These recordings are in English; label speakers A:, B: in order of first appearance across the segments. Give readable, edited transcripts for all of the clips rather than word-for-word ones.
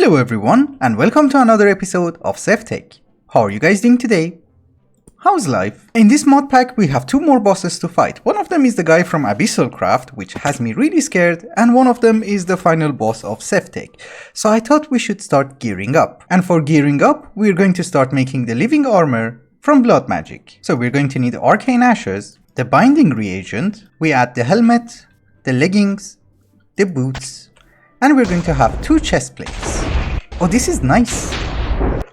A: Hello everyone, and welcome to another episode of SevTech. How are you guys doing today? How's life? In this mod pack we have two more bosses to fight. One of them is the guy from Abyssal Craft, which has me really scared, and one of them is the final boss of SevTech. So I thought we should start gearing up. And for gearing up, we're going to start making the living armor from blood magic. So we're going to need arcane ashes, the binding reagent, we add the helmet, the leggings, the boots, and we're going to have two chest plates. Oh, this is nice.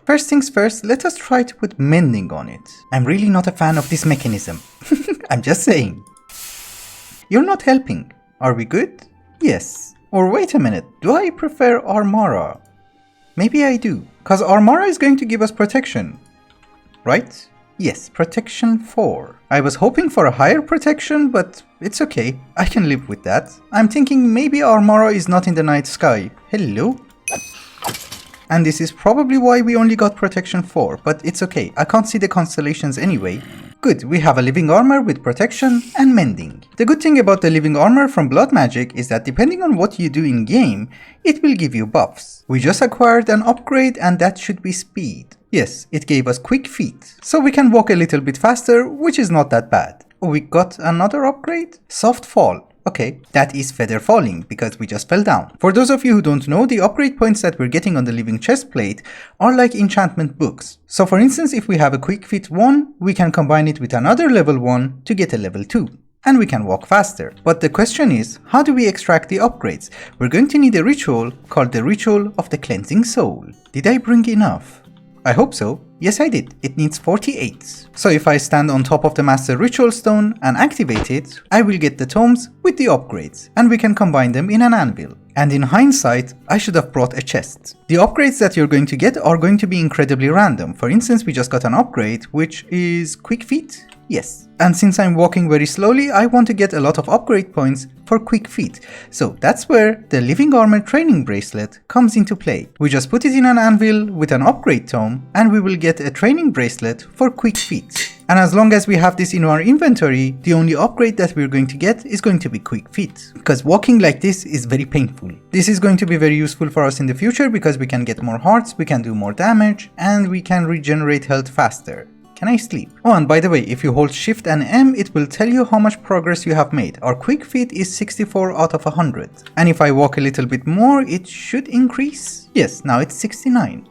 A: First things first, let us try to put mending on it. I'm really not a fan of this mechanism. I'm just saying. You're not helping. Are we good? Yes. Or wait a minute, do I prefer Armara? Maybe I do, cause Armara is going to give us protection. Right? Yes, protection 4. I was hoping for a higher protection, but it's okay. I can live with that. I'm thinking maybe Armara is not in the night sky. Hello? And this is probably why we only got protection 4, but it's okay. I can't see the constellations anyway. Good, we have a living armor with protection and mending. The good thing about the living armor from blood magic is that depending on what you do in game, it will give you buffs. We just acquired an upgrade and that should be speed. Yes, it gave us quick feet, so we can walk a little bit faster, which is not that bad. Oh, we got another upgrade? Soft fall. Okay, that is feather falling, because we just fell down. For those of you who don't know, the upgrade points that we're getting on the living chest plate are like enchantment books. So for instance, if we have a quick fit 1, we can combine it with another level 1 to get a level 2. And we can walk faster. But the question is, how do we extract the upgrades? We're going to need a ritual called the Ritual of the Cleansing Soul. Did I bring enough? I hope so. Yes, I did. It needs 48. So if I stand on top of the Master Ritual Stone and activate it, I will get the tomes with the upgrades, and we can combine them in an anvil. And in hindsight, I should have brought a chest. The upgrades that you're going to get are going to be incredibly random. For instance, we just got an upgrade, which is quick feet. Yes. And since I'm walking very slowly, I want to get a lot of upgrade points for quick feet. So that's where the living armor training bracelet comes into play. We just put it in an anvil with an upgrade tome, and we will get a training bracelet for quick feet. And as long as we have this in our inventory, the only upgrade that we're going to get is going to be quick feet. Because walking like this is very painful. This is going to be very useful for us in the future because we can get more hearts, we can do more damage, and we can regenerate health faster. Can I sleep? Oh, and by the way, if you hold Shift and M, it will tell you how much progress you have made. Our quick feet is 64 out of 100. And if I walk a little bit more, it should increase. Yes, now it's 69.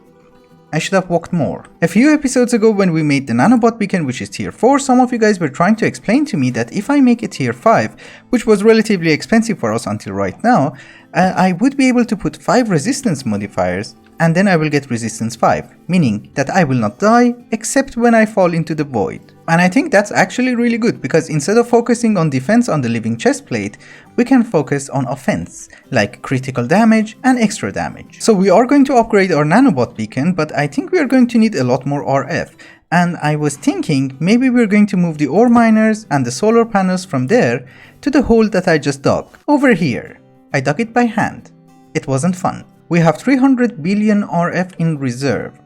A: I should have walked more. A few episodes ago when we made the nanobot beacon, which is tier 4, some of you guys were trying to explain to me that if I make it tier 5, which was relatively expensive for us until right now, I would be able to put 5 resistance modifiers, and then I will get resistance 5, meaning that I will not die except when I fall into the void. And I think that's actually really good, because instead of focusing on defense on the living chest plate, we can focus on offense, like critical damage and extra damage. So we are going to upgrade our nanobot beacon, but I think we are going to need a lot more RF. And I was thinking maybe we're going to move the ore miners and the solar panels from there to the hole that I just dug, over here. I dug it by hand. It wasn't fun. We have 300 billion RF in reserve.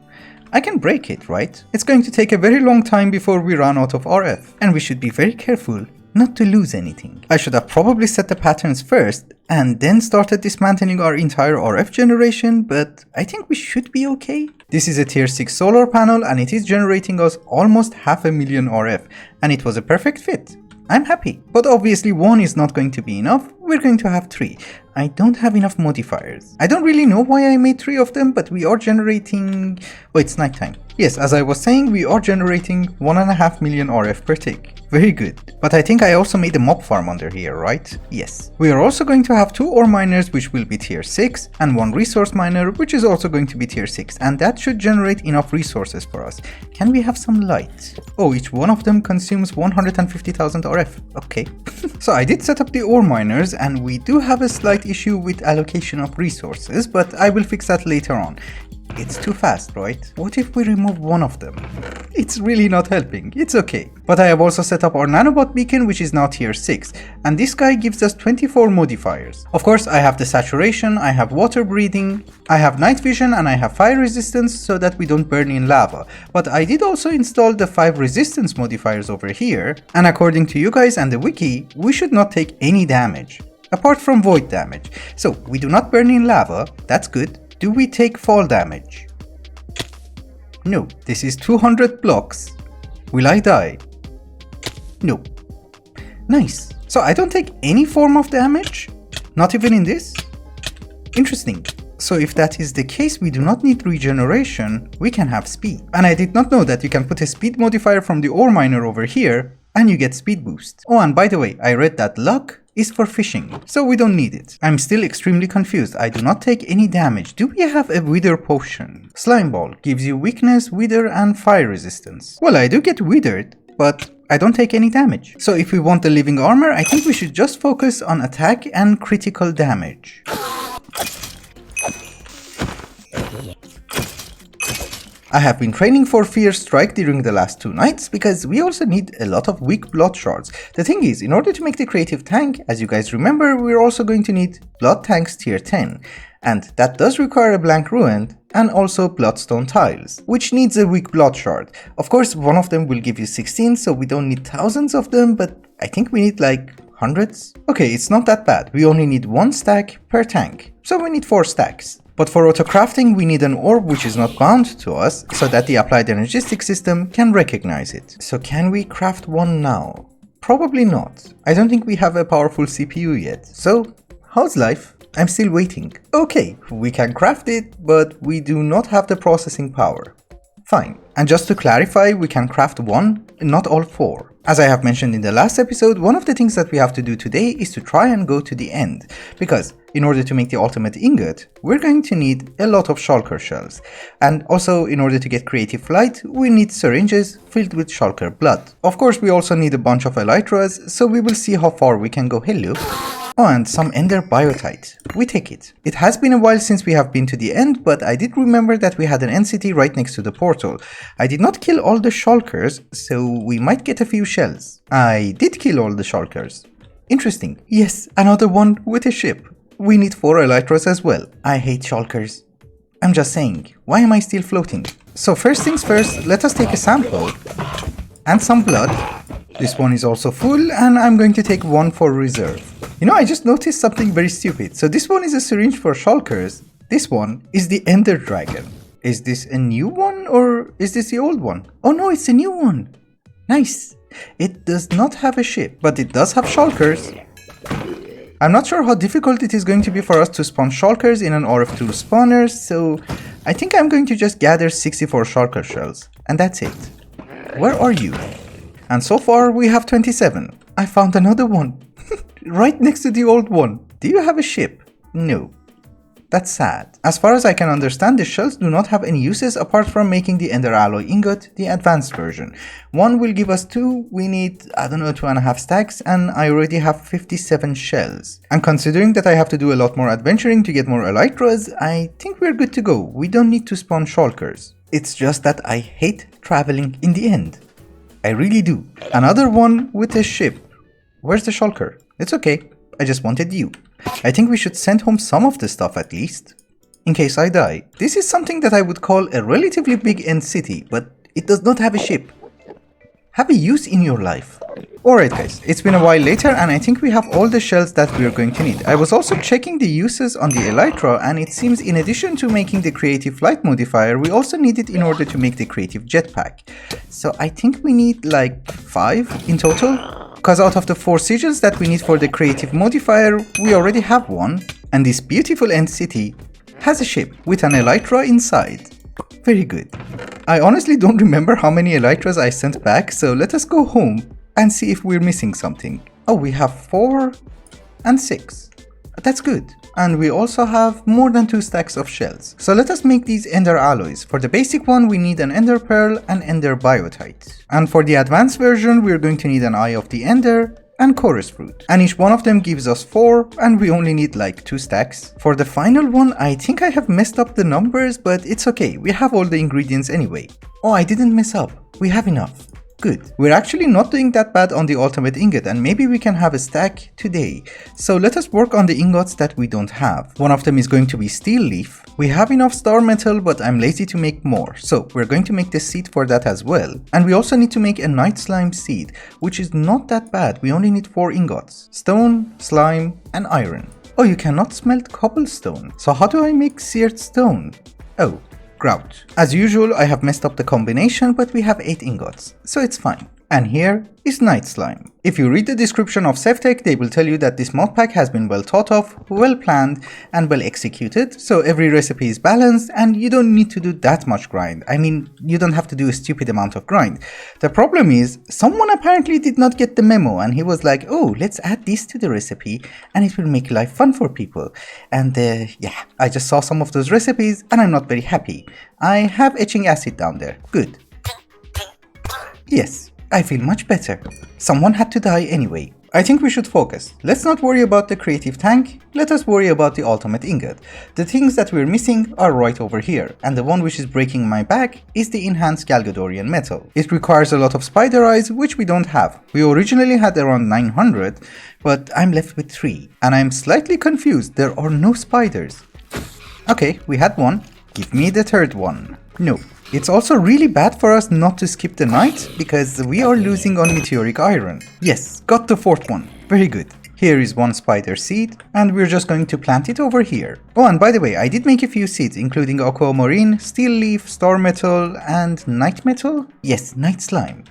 A: I can break it, right? It's going to take a very long time before we run out of RF, and we should be very careful not to lose anything. I should have probably set the patterns first and then started dismantling our entire RF generation, but I think we should be okay. This is a tier 6 solar panel and it is generating us almost 500,000 RF, and it was a perfect fit. I'm happy. But obviously 1 is not going to be enough, we're going to have 3. I don't have enough modifiers. I don't really know why I made 3 of them, but we are generating... Oh, it's nighttime. Yes, as I was saying, we are generating 1.5 million RF per tick. Very good. But I think I also made a mob farm under here, right? Yes. We are also going to have 2 ore miners, which will be tier 6, and 1 resource miner, which is also going to be tier 6, and that should generate enough resources for us. Can we have some light? Oh, each one of them consumes 150,000 RF. Okay. So I did set up the ore miners, and we do have a slight issue with allocation of resources, but I will fix that later on. It's too fast, right? What if we remove one of them? It's really not helping. It's okay. But I have also set up our nanobot beacon, which is now tier 6, and this guy gives us 24 modifiers. Of course, I have the saturation, I have water breathing, I have night vision, and I have fire resistance so that we don't burn in lava. But I did also install the 5 resistance modifiers over here, and according to you guys and the wiki, we should not take any damage, apart from void damage. So we do not burn in lava, that's good. Do we take fall damage? No. This is 200 blocks. Will I die? No. Nice. So I don't take any form of damage? Not even in this? Interesting. So if that is the case, we do not need regeneration, we can have speed. And I did not know that you can put a speed modifier from the ore miner over here and you get speed boost. Oh, and by the way, I read that luck is for fishing, so we don't need it. I'm still extremely confused. I do not take any damage. Do we have a wither potion? Slime ball gives you weakness, wither, and fire resistance. Well, I do get withered, but I don't take any damage. So if we want the living armor, I think we should just focus on attack and critical damage. I have been training for Fierce Strike during the last 2 nights because we also need a lot of weak blood shards. The thing is, in order to make the creative tank, as you guys remember, we're also going to need blood tanks tier 10. And that does require a blank ruined and also bloodstone tiles, which needs a weak blood shard. Of course, one of them will give you 16, so we don't need thousands of them, but I think we need like hundreds. Okay, it's not that bad. We only need 1 stack per tank, so we need 4 stacks. But for auto-crafting, we need an orb which is not bound to us, so that the applied energistic system can recognize it. So can we craft one now? Probably not. I don't think we have a powerful CPU yet. So, how's life? I'm still waiting. Okay, we can craft it, but we do not have the processing power. Fine. And just to clarify, we can craft 1, not all 4. As I have mentioned in the last episode, one of the things that we have to do today is to try and go to the end, because in order to make the ultimate ingot, we're going to need a lot of shulker shells. And also, in order to get creative flight, we need syringes filled with shulker blood. Of course, we also need a bunch of elytras, so we will see how far we can go. Hello. Oh, and some ender biotite. We take it. It has been a while since we have been to the end, but I did remember that we had an end city right next to the portal. I did not kill all the shulkers, so we might get a few shells. I did kill all the shulkers. Interesting. Yes, another one with a ship. We need 4 elytras as well. I hate shulkers. I'm just saying, why am I still floating? So first things first, let us take a sample and some blood. This one is also full, and I'm going to take 1 for reserve. You know, I just noticed something very stupid. So this one is a syringe for shulkers. This one is the ender dragon. Is this a new one or is this the old one? Oh no, it's a new one. Nice. It does not have a ship, but it does have shulkers. I'm not sure how difficult it is going to be for us to spawn shulkers in an RF2 spawner, so I think I'm going to just gather 64 shulker shells, and that's it. Where are you? And so far we have 27. I found another one. Right next to the old one. Do you have a ship? No. That's sad. As far as I can understand, the shells do not have any uses apart from making the ender alloy ingot, the advanced version. 1 will give us 2, we need, I don't know, 2.5 stacks, and I already have 57 shells. And considering that I have to do a lot more adventuring to get more elytras, I think we're good to go. We don't need to spawn shulkers. It's just that I hate traveling in the end. I really do. Another one with a ship. Where's the shulker? It's okay. I just wanted you. I think we should send home some of the stuff at least, in case I die. This is something that I would call a relatively big end city, but it does not have a ship. Have a use in your life. Alright guys, it's been a while later and I think we have all the shells that we are going to need. I was also checking the uses on the elytra and it seems in addition to making the creative flight modifier, we also need it in order to make the creative jetpack. So I think we need like 5 in total. Because out of the 4 sigils that we need for the creative modifier, we already have 1. And this beautiful end city has a ship with an elytra inside. Very good. I honestly don't remember how many elytras I sent back, so let us go home and see if we're missing something. Oh, we have 4 and 6. That's good. And we also have more than 2 stacks of shells. So let us make these ender alloys. For the basic one, we need an ender pearl and ender biotite. And for the advanced version, we're going to need an eye of the ender and chorus fruit. And each one of them gives us 4, and we only need like 2 stacks. For the final one, I think I have messed up the numbers, but it's okay. We have all the ingredients anyway. Oh, I didn't mess up. We have enough. Good. We're actually not doing that bad on the ultimate ingot and maybe we can have a stack today. So let us work on the ingots that we don't have. One of them is going to be steel leaf. We have enough star metal but I'm lazy to make more. So we're going to make the seed for that as well. And we also need to make a night slime seed, which is not that bad. We only need 4 ingots. Stone, slime and iron. Oh, you cannot smelt cobblestone. So how do I make seared stone? Oh, grout. As usual, I have messed up the combination, but we have 8 ingots, so it's fine. And here is night slime. If you read the description of SevTech, they will tell you that this mod pack has been well thought of, well planned, and well executed, so every recipe is balanced and you don't need to do that much grind. I mean, you don't have to do a stupid amount of grind. The problem is, someone apparently did not get the memo and he was like, oh, let's add this to the recipe and it will make life fun for people. And yeah, I just saw some of those recipes and I'm not very happy. I have etching acid down there. Good. Yes. I feel much better. Someone had to die anyway. I think we should focus. Let's not worry about the creative tank, let us worry about the ultimate ingot. The things that we're missing are right over here, and the one which is breaking my back is the enhanced Galgadorian metal. It requires a lot of spider eyes, which we don't have. We originally had around 900, but I'm left with 3, and I'm slightly confused, there are no spiders. Okay, we had one. Give me the third one. No. It's also really bad for us not to skip the night, because we are losing on meteoric iron. Yes, got the 4th one. Very good. Here is 1 spider seed, and we're just going to plant it over here. Oh, and by the way, I did make a few seeds, including aquamarine, steel leaf, star metal, and night metal? Yes, night slime.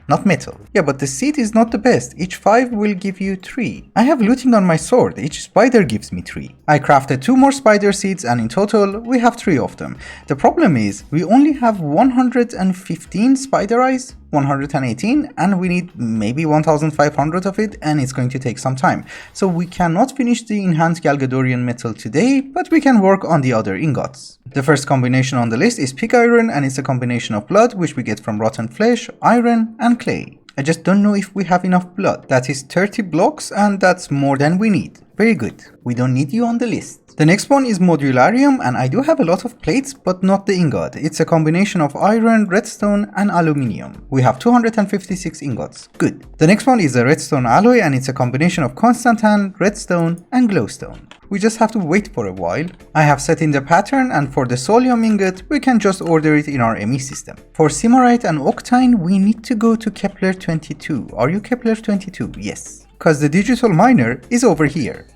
A: Not metal. Yeah, but the seed is not the best. Each 5 will give you 3. I have looting on my sword. Each spider gives me 3. I crafted 2 more spider seeds and in total we have 3 of them. The problem is we only have 115 spider eyes, 118, and we need maybe 1500 of it, and it's going to take some time. So we cannot finish the enhanced Galgadorian metal today, but we can work on the other ingots. The first combination on the list is pig iron, and it's a combination of blood which we get from rotten flesh, iron and clay. I just don't know if we have enough blood. That is 30 blocks and that's more than we need. Very good. We don't need you on the list. The next one is modularium, and I do have a lot of plates but not the ingot. It's a combination of iron, redstone and aluminium. We have 256 ingots. Good. The next one is a redstone alloy, and it's a combination of constantan, redstone and glowstone. We just have to wait for a while. I have set in the pattern, and for the solium ingot we can just order it in our ME system. For simorite and octine we need to go to Kepler 22. Are you Kepler 22? Yes. Because the digital miner is over here.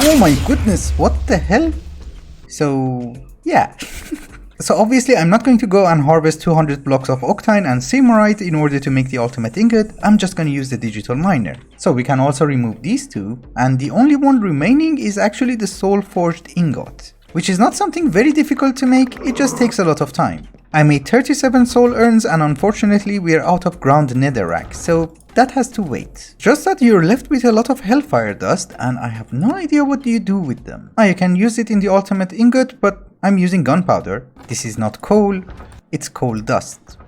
A: Oh my goodness, what the hell? So, yeah. So obviously I'm not going to go and harvest 200 blocks of octine and simorite in order to make the ultimate ingot. I'm just going to use the digital miner. So we can also remove these 2, and the only one remaining is actually the soul forged ingot, which is not something very difficult to make, it just takes a lot of time. I made 37 soul urns, and unfortunately we are out of ground netherrack, so that has to wait. Just that you're left with a lot of hellfire dust, and I have no idea what do you do with them. You can use it in the ultimate ingot, but I'm using gunpowder. This is not coal, it's coal dust.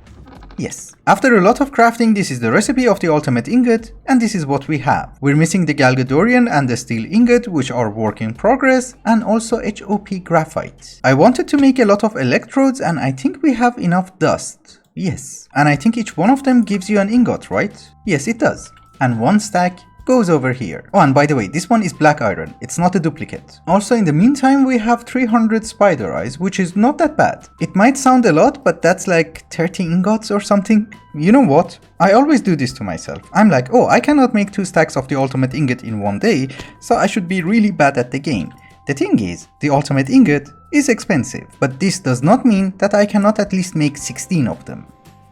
A: Yes. After a lot of crafting, this is the recipe of the ultimate ingot, and this is what we have. We're missing the Galgadorian and the steel ingot, which are work in progress, and also HOP graphite. I wanted to make a lot of electrodes, and I think we have enough dust. Yes. And I think each one of them gives you an ingot, right? Yes, it does. And 1 stack goes over here. Oh, and by the way, this one is black iron. It's not a duplicate. Also, in the meantime, we have 300 spider eyes, which is not that bad. It might sound a lot, but that's like 30 ingots or something. You know what? I always do this to myself. I'm like, oh, I cannot make 2 stacks of the ultimate ingot in one day, so I should be really bad at the game. The thing is, the ultimate ingot is expensive, but this does not mean that I cannot at least make 16 of them.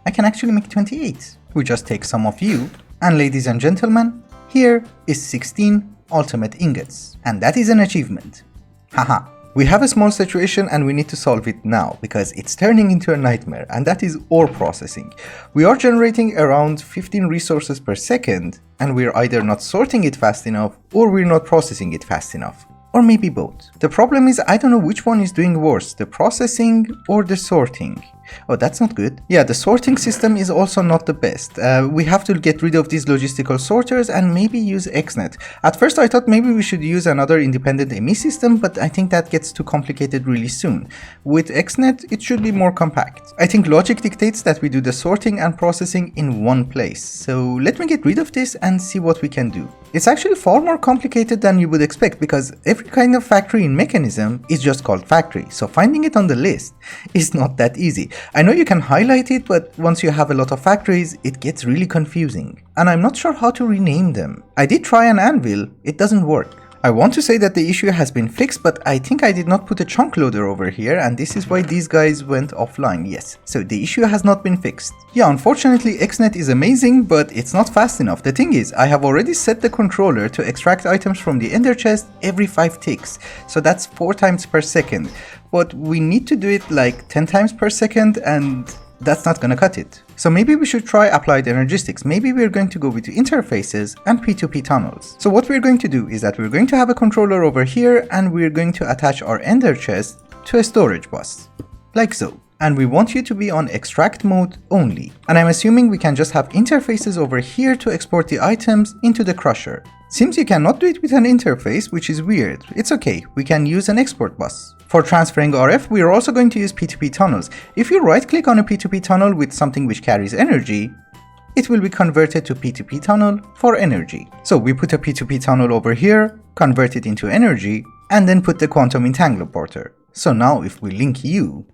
A: I can actually make 28. We just take some of you, and ladies and gentlemen, here is 16 ultimate ingots, and that is an achievement. Haha. We have a small situation and we need to solve it now, because it's turning into a nightmare, and that is ore processing. We are generating around 15 resources per second, and we're either not sorting it fast enough or we're not processing it fast enough. Or maybe both. The problem is I don't know which one is doing worse, the processing or the sorting. Oh, that's not good. Yeah, the sorting system is also not the best. We have to get rid of these logistical sorters and maybe use XNet. At first I thought maybe we should use another independent ME system, but I think that gets too complicated really soon. With XNet, it should be more compact. I think logic dictates that we do the sorting and processing in one place. So let me get rid of this and see what we can do. It's actually far more complicated than you would expect, because every kind of factory in Mechanism is just called factory, so finding it on the list is not that easy. I know you can highlight it, but once you have a lot of factories, it gets really confusing. And I'm not sure how to rename them. I did try an anvil, it doesn't work. I want to say that the issue has been fixed, but I think I did not put a chunk loader over here, and this is why these guys went offline. Yes, so the issue has not been fixed. Yeah, unfortunately XNet is amazing, but it's not fast enough. The thing is, I have already set the controller to extract items from the ender chest every 5 ticks, so that's 4 times per second. But we need to do it like 10 times per second, and that's not gonna cut it. So maybe we should try applied energistics. Maybe we're going to go with interfaces and P2P tunnels. So what we're going to do is that we're going to have a controller over here, and we're going to attach our ender chest to a storage bus, like so. And we want you to be on extract mode only. And I'm assuming we can just have interfaces over here to export the items into the crusher. Seems you cannot do it with an interface, which is weird. It's okay, we can use an export bus. For transferring RF, we are also going to use P2P tunnels. If you right click on a P2P tunnel with something which carries energy, it will be converted to P2P tunnel for energy. So we put a P2P tunnel over here, convert it into energy, and then put the quantum entangler porter. So now if we link you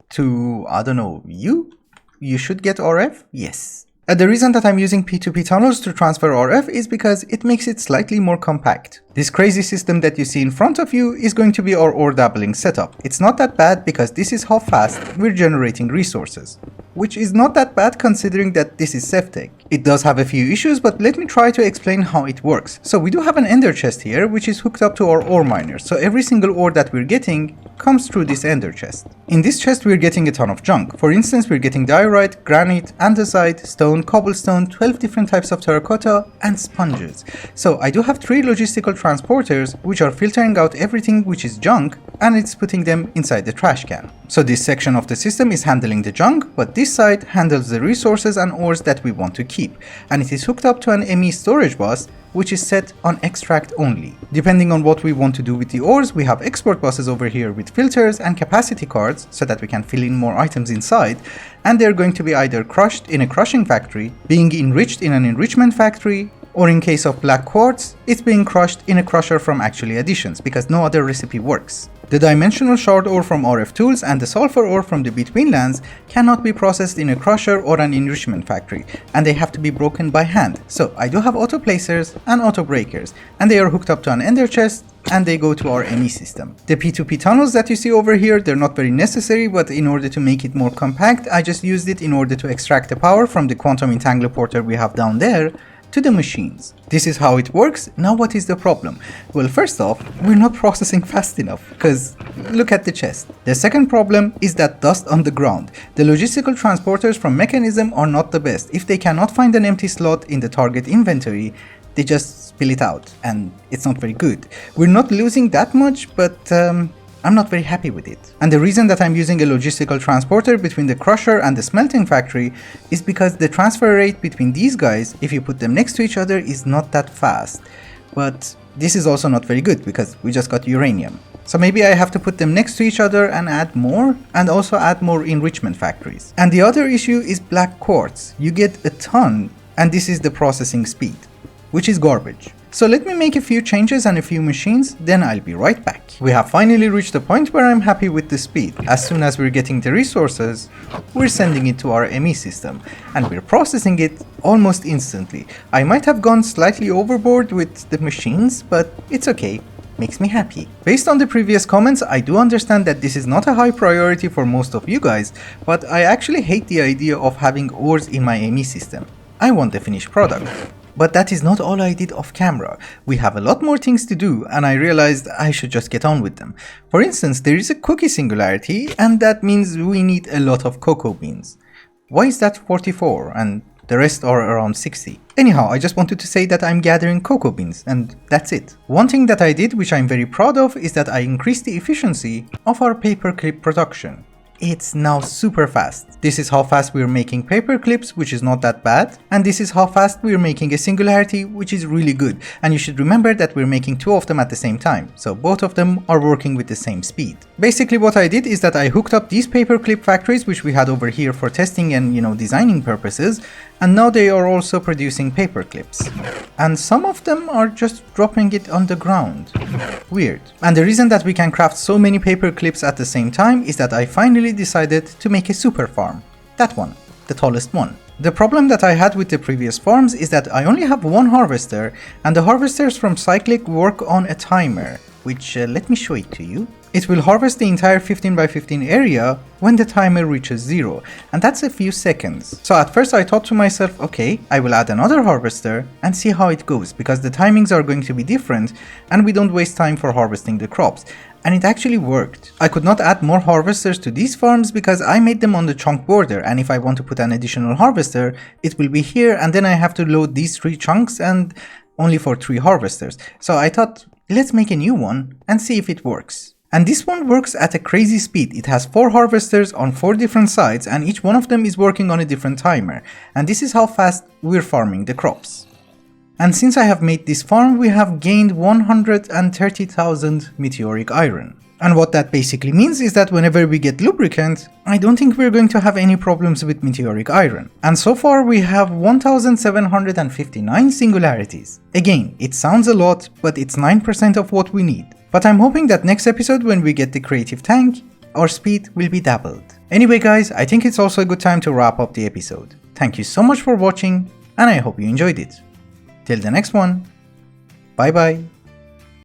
A: to, I don't know, you should get RF? Yes. The reason that I'm using P2P tunnels to transfer RF is because it makes it slightly more compact. This crazy system that you see in front of you is going to be our ore dabbling setup. It's not that bad because this is how fast we're generating resources, which is not that bad considering that this is SevTech. It does have a few issues, but let me try to explain how it works. So we do have an ender chest here, which is hooked up to our ore miner. So every single ore that we're getting comes through this ender chest. In this chest we're getting a ton of junk. For instance, we're getting diorite, granite, andesite, stone, cobblestone, 12 different types of terracotta, and sponges. So I do have 3 logistical transporters which are filtering out everything which is junk, and it's putting them inside the trash can. So this section of the system is handling the junk, but this side handles the resources and ores that we want to keep. And it is hooked up to an ME storage bus, which is set on extract only. Depending on what we want to do with the ores, we have export buses over here with filters and capacity cards so that we can fill in more items inside, and they're going to be either crushed in a crushing factory, being enriched in an enrichment factory, or in case of black quartz, it's being crushed in a crusher from actually additions, because no other recipe works. The dimensional shard ore from RF tools and the sulfur ore from the between lands cannot be processed in a crusher or an enrichment factory, and they have to be broken by hand. So I do have auto placers and auto breakers, and they are hooked up to an ender chest, and they go to our ME system. The P2P tunnels that you see over here, they're not very necessary, but in order to make it more compact, I just used it in order to extract the power from the quantum entangler porter we have down there to the machines. This is how it works. Now what is the problem? Well, first off, we're not processing fast enough, because look at the chest. The second problem is that dust on the ground. The logistical transporters from Mechanism are not the best. If they cannot find an empty slot in the target inventory, they just spill it out, and it's not very good. We're not losing that much, but I'm not very happy with it. And the reason that I'm using a logistical transporter between the crusher and the smelting factory is because the transfer rate between these guys, if you put them next to each other, is not that fast. But this is also not very good because we just got uranium. So maybe I have to put them next to each other and add more, and also add more enrichment factories. And the other issue is black quartz. You get a ton, and this is the processing speed, which is garbage. So let me make a few changes and a few machines, then I'll be right back. We have finally reached the point where I'm happy with the speed. As soon as we're getting the resources, we're sending it to our ME system, and we're processing it almost instantly. I might have gone slightly overboard with the machines, but it's okay. Makes me happy. Based on the previous comments, I do understand that this is not a high priority for most of you guys, but I actually hate the idea of having ores in my ME system. I want the finished product. But that is not all I did off camera. We have a lot more things to do, and I realized I should just get on with them. For instance, there is a cookie singularity, and that means we need a lot of cocoa beans. Why is that 44 and the rest are around 60? Anyhow, I just wanted to say that I'm gathering cocoa beans, and that's it. One thing that I did, which I'm very proud of, is that I increased the efficiency of our paperclip production. It's now super fast. This is how fast we're making paper clips, which is not that bad, and this is how fast we're making a singularity, which is really good. And you should remember that we're making 2 of them at the same time, so both of them are working with the same speed. Basically what I did is that I hooked up these paper clip factories which we had over here for testing and designing purposes, and now they are also producing paper clips. And some of them are just dropping it on the ground. Weird. And the reason that we can craft so many paper clips at the same time is that I finally actually decided to make a super farm. That one, the tallest one. The problem that I had with the previous farms is that I only have one harvester, and the harvesters from Cyclic work on a timer, which let me show it to you. It will harvest the entire 15 by 15 area when the timer reaches 0, and that's a few seconds. So at first I thought to myself, okay, I will add another harvester and see how it goes, because the timings are going to be different and we don't waste time for harvesting the crops. And it actually worked. I could not add more harvesters to these farms because I made them on the chunk border, and if I want to put an additional harvester, it will be here, and then I have to load these 3 chunks and only for 3 harvesters. So I thought, let's make a new one and see if it works. And this one works at a crazy speed. It has 4 harvesters on 4 different sides, and each one of them is working on a different timer. And this is how fast we're farming the crops. And since I have made this farm, we have gained 130,000 meteoric iron. And what that basically means is that whenever we get lubricant, I don't think we're going to have any problems with meteoric iron. And so far we have 1,759 singularities. Again, it sounds a lot, but it's 9% of what we need. But I'm hoping that next episode, when we get the creative tank, our speed will be doubled. Anyway guys, I think it's also a good time to wrap up the episode. Thank you so much for watching, and I hope you enjoyed it. Till the next one, bye bye.